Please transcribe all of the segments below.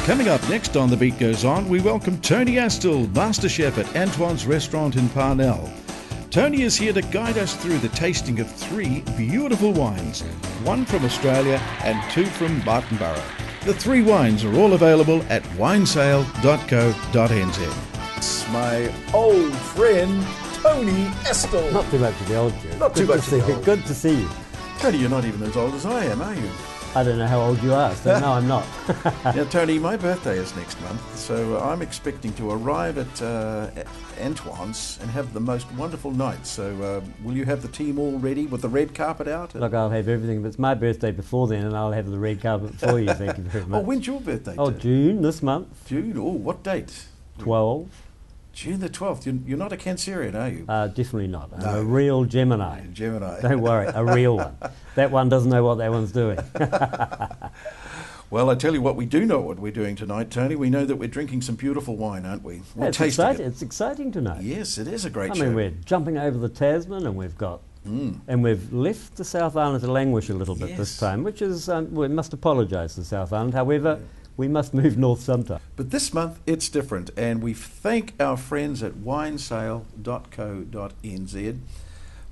Coming up next on The Beat Goes On, we welcome Tony Astle, Master Chef at Antoine's restaurant in Parnell. Tony is here to guide us through the tasting of 3 beautiful wines, 1 from Australia and 2 from Martinborough. The 3 wines are all available at winesale.co.nz. It's my old friend, Tony Astle. Not too much of the old Joe. Not too much of the old. Good to see you. Tony, you're not even as old as I am, are you? I don't know how old you are, so no, I'm not. Now, Tony, my birthday is next month, so I'm expecting to arrive at Antoine's and have the most wonderful night. So will you have the team all ready with the red carpet out? Look, I'll have everything, but it's my birthday before then, and I'll have the red carpet for you, thank you very much. Oh, when's your birthday? Oh, June, this month. June? Oh, what date? 12. June the 12th. You're not a Cancerian, are you? Definitely not. I'm No. a real Gemini. Gemini. Don't worry, a real one. That one doesn't know what that one's doing. Well, I tell you what, we do know what we're doing tonight, Tony. We know that we're drinking some beautiful wine, aren't we? We're It's tasting exciting. it. It's exciting tonight. Yes, it is a great I show. mean, we're jumping over the Tasman, and we've got, and we've left the South Island to languish a little bit this Yes. time, which is we must apologise to the South Island. However, we must move north sometime. But this month it's different, and we thank our friends at winesale.co.nz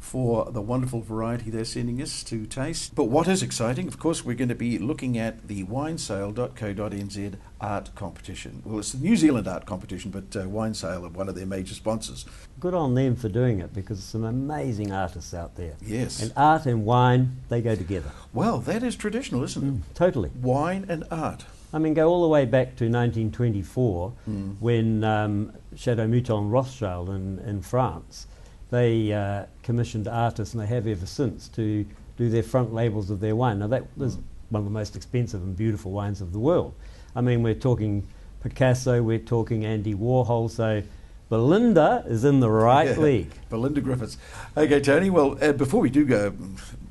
for the wonderful variety they're sending us to taste. But what is exciting, of course, we're going to be looking at the winesale.co.nz art competition. Well, it's the New Zealand art competition, but Winesale are one of their major sponsors. Good on them for doing it, because there's some amazing artists out there. Yes. And art and wine, they go together. Well, that is traditional, isn't it? Totally. Wine and art. I mean, go all the way back to 1924 when Chateau Mouton Rothschild in France, they commissioned artists, and they have ever since, to do their front labels of their wine. Now, that was one of the most expensive and beautiful wines of the world. I mean, we're talking Picasso, we're talking Andy Warhol, so Belinda is in the right league. Belinda Griffiths. Okay, Tony, well, before we do go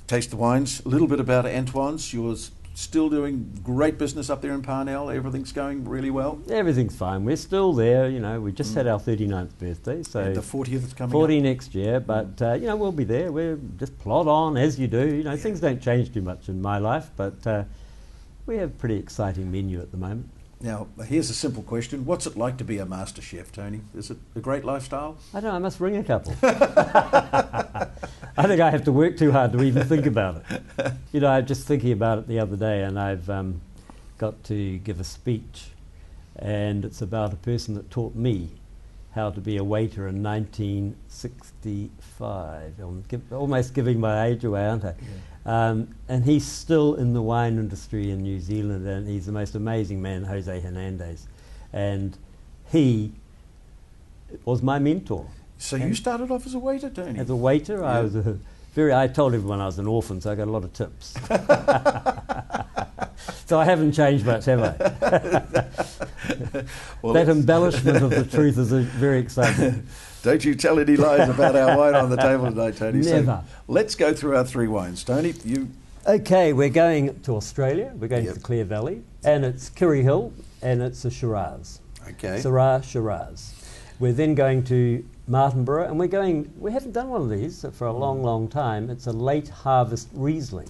taste the wines, a little bit about Antoine's. Yours still doing great business up there in Parnell. Everything's going really well. Everything's fine. We're still there. You know, we just had our 39th birthday, so And the 40th is coming 40 up. next year. But you know, we'll be there. We'll just plod on as you do. You know, things don't change too much in my life, but we have a pretty exciting menu at the moment. Now, here's a simple question. What's it like to be a master chef, Tony? Is it a great lifestyle? I don't know. I must ring a couple. I think I have to work too hard to even think about it. You know, I was just thinking about it the other day, and I've got to give a speech, and it's about a person that taught me how to be a waiter in 1965. I'm almost giving my age away, aren't I? Yeah. And he's still in the wine industry in New Zealand, and he's the most amazing man, Jose Hernandez. And he was my mentor. So you started off as a waiter, Tony? As a waiter, I was I told everyone I was an orphan, so I got a lot of tips. So I haven't changed much, have I? Well, that embellishment of the truth is very exciting. Don't you tell any lies about our wine on the table tonight, Tony. Never. So let's go through our 3 wines. Tony, you... Okay, we're going to Australia. We're going to the Clear Valley, and it's Kirrihill, and it's a Shiraz. Okay. Syrah Shiraz. We're then going to Martinborough, and we haven't done one of these for a long, long time. It's a late harvest Riesling.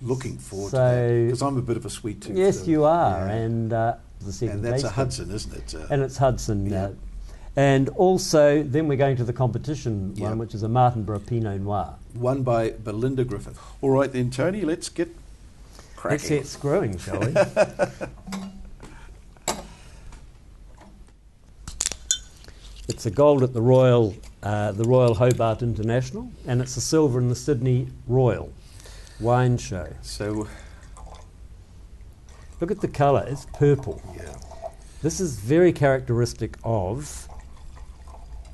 Looking forward to So- that, because I'm a bit of a sweet tooth. Yes, you are, Yeah. and the second And that's a tasting. Hudson, isn't it? And it's Hudson. Yeah. And also, then we're going to the competition Yeah. one, which is a Martinborough Pinot Noir. Won by Belinda Griffith. All right then, Tony, let's get cracking. Let's get screwing, shall we? It's a gold at the Royal Hobart International, and it's a silver in the Sydney Royal Wine Show. So, Look at the colour, it's purple. yeah. This is very characteristic of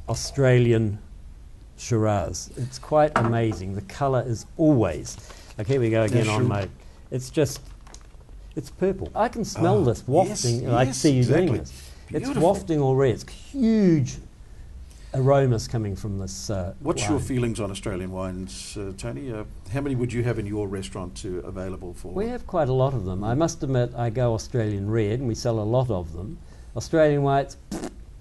Australian Shiraz. It's quite amazing. The colour is always, like here we go again on my, it's purple. I can smell this wafting, yes, I yes, see you exactly. doing this. It's Beautiful. wafting already, it's huge aromas coming from this What's wine. your feelings on Australian wines, Tony? How many would you have in your restaurant available for? We have quite a lot of them. I must admit, I go Australian red, and we sell a lot of them. Australian whites,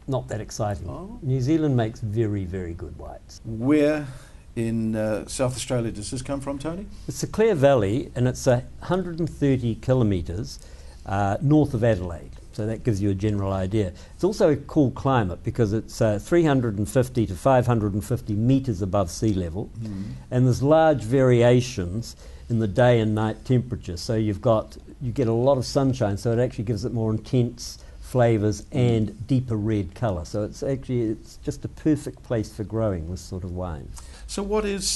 not that exciting. Oh. New Zealand makes very, very good whites. Where in South Australia does this come from, Tony? It's the Clear Valley, and it's 130 kilometres north of Adelaide. So that gives you a general idea. It's also a cool climate because it's 350 to 550 metres above sea level, and there's large variations in the day and night temperature. So you get a lot of sunshine, so it actually gives it more intense flavours and deeper red colour. So it's just a perfect place for growing this sort of wine. So what is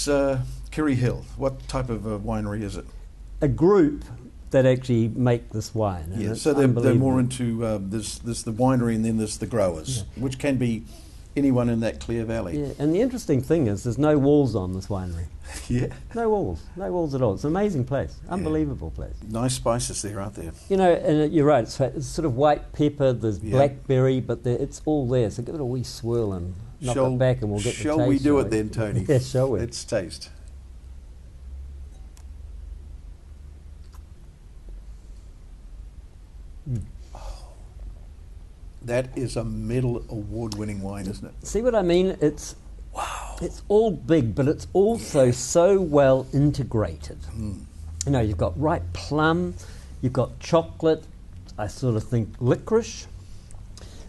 Kirrihill? What type of winery is it? A group that actually make this wine. And Yeah, it's so they're more unbelievable. into there's the winery and then there's the growers, which can be anyone in that Clear Valley. Yeah, and the interesting thing is there's no walls on this winery. Yeah. No walls at all. It's an amazing place, unbelievable place. Nice spices there, aren't there? You know, and you're right, it's sort of white pepper, there's blackberry, but it's all there, so give it a wee swirl and knock it back and we'll get the taste. Shall we do shall it then, Tony? Yeah, shall we? Let's taste. That is a medal award-winning wine, isn't it? See what I mean? It's all big, but it's also so well integrated. You know, you've got ripe plum, you've got chocolate, I sort of think licorice,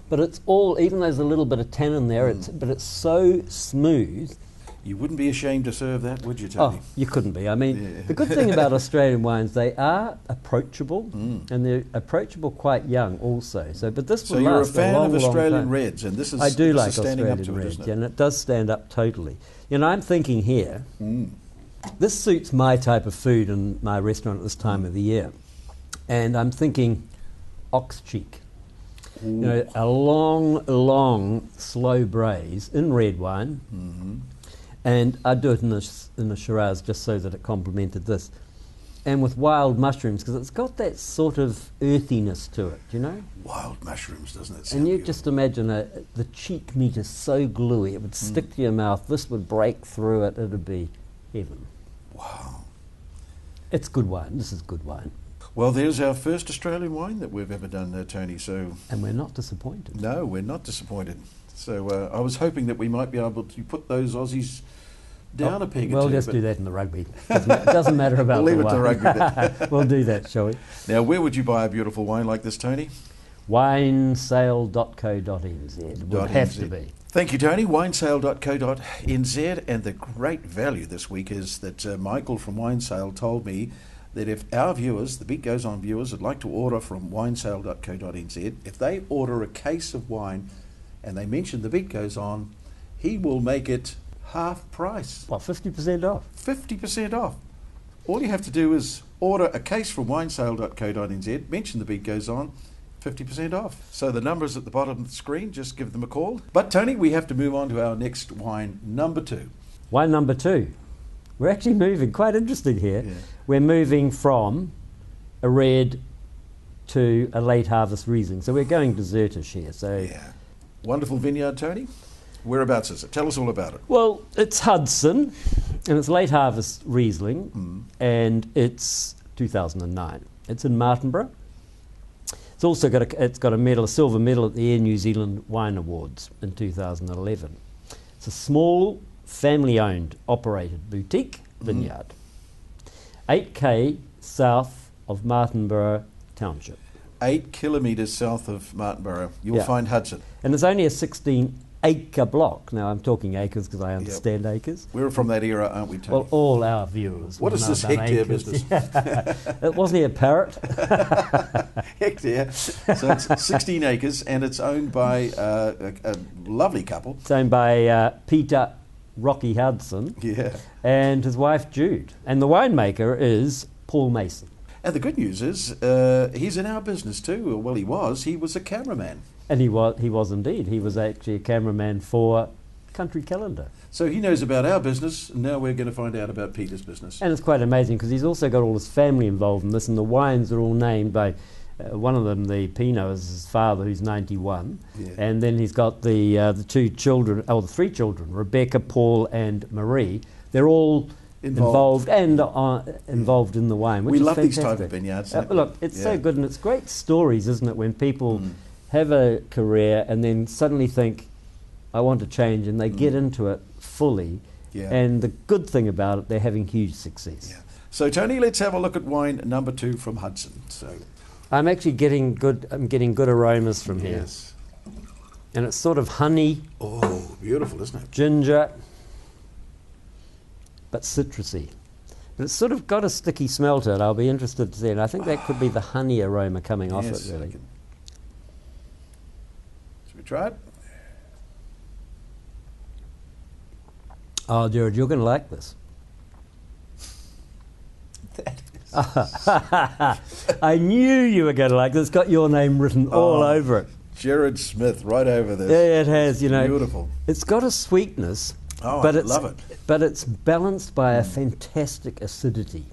but it's all, even though there's a little bit of tannin there, but it's so smooth. You wouldn't be ashamed to serve that, would you, Tony? Oh, you couldn't be. I mean, the good thing about Australian wines, they are approachable, and they're approachable quite young also. So, but this So will you're a last fan long, of long Australian time. reds, and this is I do like standing Australian up to it, reds, isn't it? and it does stand up totally. You know, I'm thinking here, this suits my type of food in my restaurant at this time of the year, and I'm thinking ox cheek. You know, a long, slow braise in red wine. And I do it in a Shiraz just so that it complemented this. And with wild mushrooms, because it's got that sort of earthiness to it, you know? Wild mushrooms, doesn't it? And you just imagine the cheek meat is so gluey, it would stick to your mouth, this would break through it, it'd be heaven. Wow. It's good wine, this is good wine. Well, there's our first Australian wine that we've ever done, Tony, so... And we're not disappointed. No, we're not disappointed. So I was hoping that we might be able to put those Aussies down a peg or We'll two. just do that in the rugby. Doesn't matter about We'll leave the it to wine. rugby. We'll do that, shall we? Now, where would you buy a beautiful wine like this, Tony? Winesale.co.nz. It would have to be. Thank you, Tony. Winesale.co.nz. And the great value this week is that Michael from Winesale told me that if our viewers, the Beat Goes On viewers, would like to order from winesale.co.nz, if they order a case of wine and they mention the Beat Goes On, he will make it half price. Well, 50% off. 50% off. All you have to do is order a case from winesale.co.nz, mention the Beat Goes On, 50% off. So the number's at the bottom of the screen, just give them a call. But Tony, we have to move on to our next wine, number 2. Wine number 2. We're actually moving, quite interesting here. Yeah. We're moving from a red to a late harvest Riesling. So we're going desertish here. So Yeah. Wonderful vineyard, Tony. Whereabouts is it? Tell us all about it. Well, it's Hudson, and it's late harvest Riesling, and it's 2009. It's in Martinborough. It's also got a medal, a silver medal at the Air New Zealand Wine Awards in 2011. It's a small, family-owned, operated boutique vineyard, 8k south of Martinborough Township. 8 kilometres south of Martinborough, you'll find Hudson. And it's only a 16-acre block. Now, I'm talking acres because I understand acres. We're from that era, aren't we, Tony? Well, all our viewers. What will is know this about hectare acres. business? It wasn't he a parrot? Hectare. So it's 16 acres, and it's owned by a lovely couple. It's owned by Peter Rocky Hudson and his wife Jude. And the winemaker is Paul Mason. And the good news is he's in our business too. Well, he was. He was a cameraman. And he was indeed. He was actually a cameraman for Country Calendar. So he knows about our business, and now we're going to find out about Peter's business. And it's quite amazing because he's also got all his family involved in this, and the wines are all named by one of them, the Pinot, is his father, who's 91. And then he's got the 3 children, Rebecca, Paul and Marie. They're all involved in the wine, which we is love fantastic. these type of vineyards. Look, it's so good, and it's great stories, isn't it, when people have a career and then suddenly think, I want to change, and they get into it fully. And the good thing about it, they're having huge success. So, Tony, let's have a look at wine number 2 from Hudson. So, I'm actually getting good. I'm getting good aromas from here, Yes. and it's sort of honey, Oh, beautiful, isn't it? ginger, but citrusy. But it's sort of got a sticky smell to it. I'll be interested to see, and I think that could be the honey aroma coming off Yes, it. Really. Should we try it? Oh, Jared, you're going to like this. I knew you were going to like this. It's got your name written all over it. Jared Smith, right over this. Yeah, it has. You know, Beautiful. it's got a sweetness. Oh, but I it's, love it. But it's balanced by a fantastic acidity.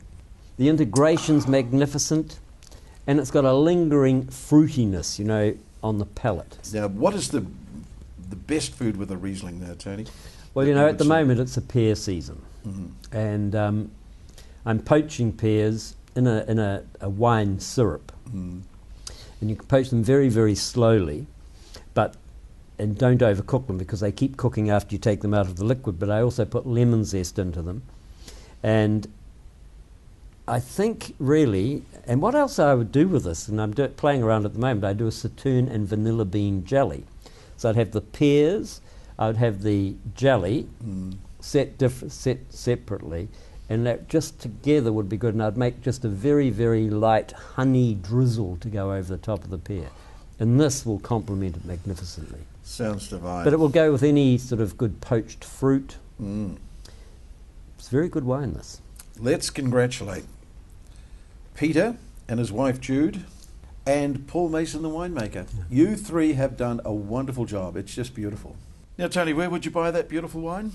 The integration's magnificent, and it's got a lingering fruitiness, you know, on the palate. Now, what is the best food with a Riesling there, Tony? Well, that you know, you at would the say? moment it's a pear season, and I'm poaching pears in a wine syrup, and you can poach them very, very slowly, and don't overcook them because they keep cooking after you take them out of the liquid. But I also put lemon zest into them, and I think really, and what else I would do with this, and I'm playing around at the moment, I do a sauterne and vanilla bean jelly. So I'd have the pears, I would have the jelly set separately, and that just together would be good. And I'd make just a very, very light honey drizzle to go over the top of the pear. And this will complement it magnificently. Sounds divine. But it will go with any sort of good poached fruit. It's very good wine, this. Let's congratulate Peter and his wife Jude and Paul Mason, the winemaker. You three have done a wonderful job. It's just beautiful. Now, Tony, where would you buy that beautiful wine?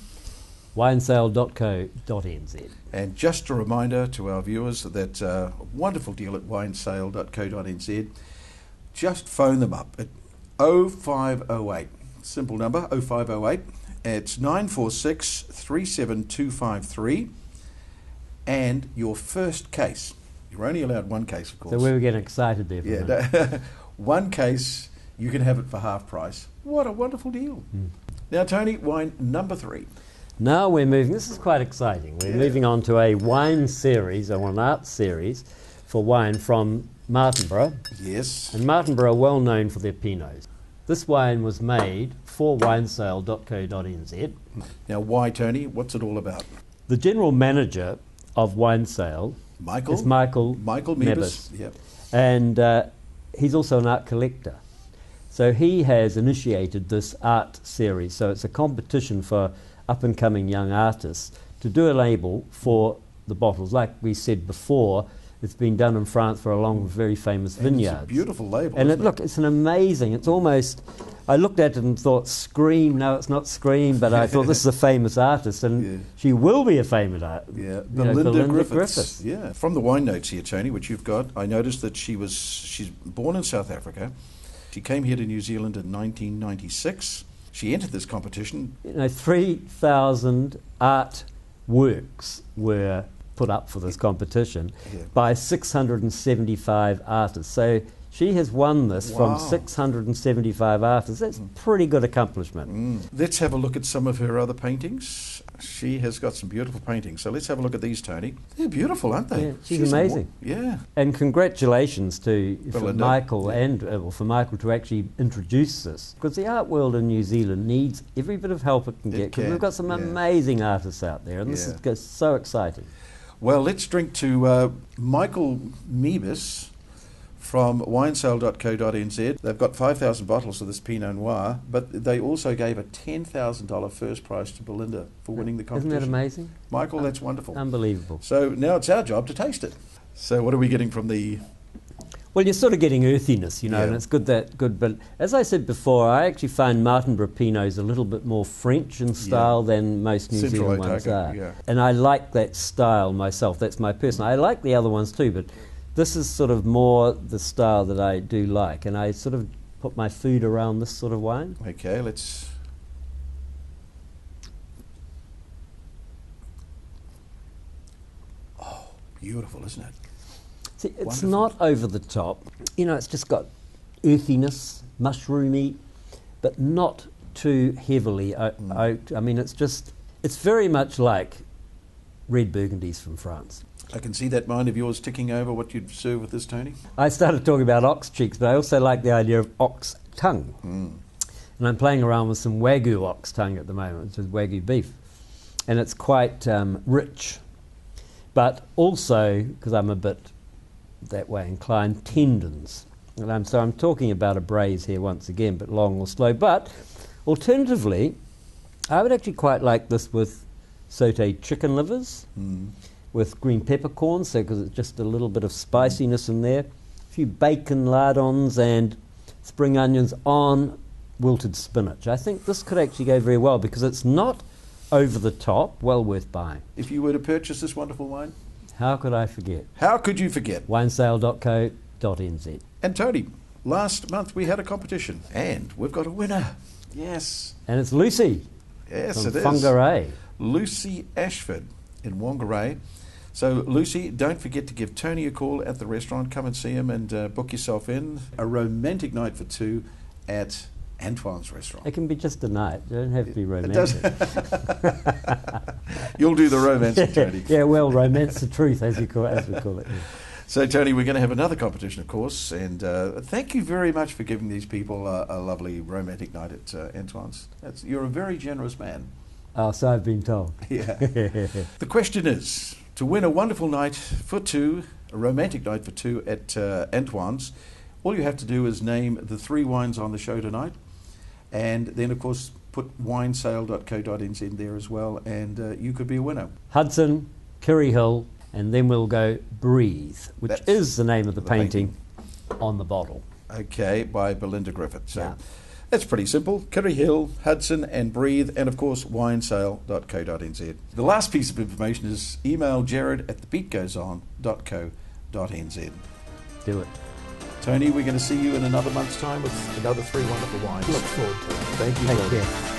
Winesale.co.nz. And just a reminder to our viewers that wonderful deal at winesale.co.nz. Just phone them up at 0508. Simple number, 0508. It's 946 37253. And your first case. You're only allowed one case, of course. So we were getting excited there. Yeah, one case, you can have it for half price. What a wonderful deal. Now, Tony, wine number 3. Now we're moving, this is quite exciting. We're moving on to a wine series, or an art series for wine from Martinborough. Yes. And Martinborough are well known for their Pinots. This wine was made for winesale.co.nz. Now, why, Tony? What's it all about? The general manager of Winesale Michael? is Michael Meebus. Yep. And he's also an art collector. So he has initiated this art series. So it's a competition for up-and-coming young artists to do a label for the bottles. Like we said before, it's been done in France for a long, very famous vineyard. It's a beautiful label. And isn't look, it's an amazing, it's almost, I looked at it and thought, Scream, no, it's not Scream, but I thought this is a famous artist, and she will be a famous artist. Yeah, Belinda Griffiths. Griffiths. Yeah, from the wine notes here, Tony, which you've got, I noticed that she's born in South Africa. She came here to New Zealand in 1996. She entered this competition. 3,000 art works were put up for this competition by 675 artists. So she has won this from 675 artists. That's a pretty good accomplishment. Let's have a look at some of her other paintings. She has got some beautiful paintings. So let's have a look at these, Tony. They're beautiful, aren't they? Yeah, she's amazing. Yeah. And congratulations for Belinda. Michael and for Michael to actually introduce this, because the art world in New Zealand needs every bit of help it can get, because we've got some amazing artists out there, and this is so exciting. Well, let's drink to Michael Meebus from winesale.co.nz. They've got 5,000 bottles of this Pinot Noir, but they also gave a $10,000 first prize to Belinda for winning the competition. Isn't that amazing? Michael, that's wonderful. Unbelievable. So now it's our job to taste it. So what are we getting from the... Well, you're sort of getting earthiness, and it's good. But as I said before, I actually find Martinborough Pinots a little bit more French in style than most New Central Zealand ones Otago, are. yeah. And I like that style myself. That's my personal. I like the other ones too, but this is sort of more the style that I do like. And I sort of put my food around this sort of wine. Okay, let's... Oh, beautiful, isn't it? See, it's Wonderful. not over the top. It's just got earthiness, mushroomy, but not too heavily oaked. I mean, it's very much like red Burgundies from France. I can see that mind of yours ticking over what you'd serve with this, Tony. I started talking about ox cheeks, but I also like the idea of ox tongue. And I'm playing around with some Wagyu ox tongue at the moment, which is Wagyu beef. And it's quite rich, but also, because I'm a bit that way inclined, tendons. And so I'm talking about a braise here once again, but long or slow. But alternatively, I would actually quite like this with sautéed chicken livers, with green peppercorns, so because it's just a little bit of spiciness in there, a few bacon lardons and spring onions on wilted spinach. I think this could actually go very well because it's not over the top, well worth buying. If you were to purchase this wonderful wine? How could I forget? How could you forget? Winesale.co.nz. And Tony, last month we had a competition and we've got a winner. Yes. And it's Lucy. Yes, from it is. Whangarei. Lucy Ashford in Whangarei. So, Lucy, don't forget to give Tony a call at the restaurant. Come and see him and book yourself in. A romantic night for two at Antoine's restaurant. It can be just a night. It don't have to be romantic. You'll do the romancing, Tony. Yeah, well, romance the truth, as we call it. Yeah. So, Tony, we're going to have another competition, of course, and thank you very much for giving these people a lovely romantic night at Antoine's. You're a very generous man. Oh, so I've been told. Yeah. The question is, to win a wonderful night for two, a romantic night for two at Antoine's, all you have to do is name the three wines on the show tonight, and then, of course, put winesale.co.nz there as well, and you could be a winner. Hudson, Kirrihill, and then we'll go Breathe, which is the name of the painting on the bottle. Okay, by Belinda Griffith. So yeah. That's pretty simple. Kirrihill, Hudson and Breathe, and of course winesale.co.nz. The last piece of information is email jared@thebeatgoeson.co.nz. Do it. Tony, we're going to see you in another month's time with another three wonderful wines. Look forward to it. Thank you. Take care.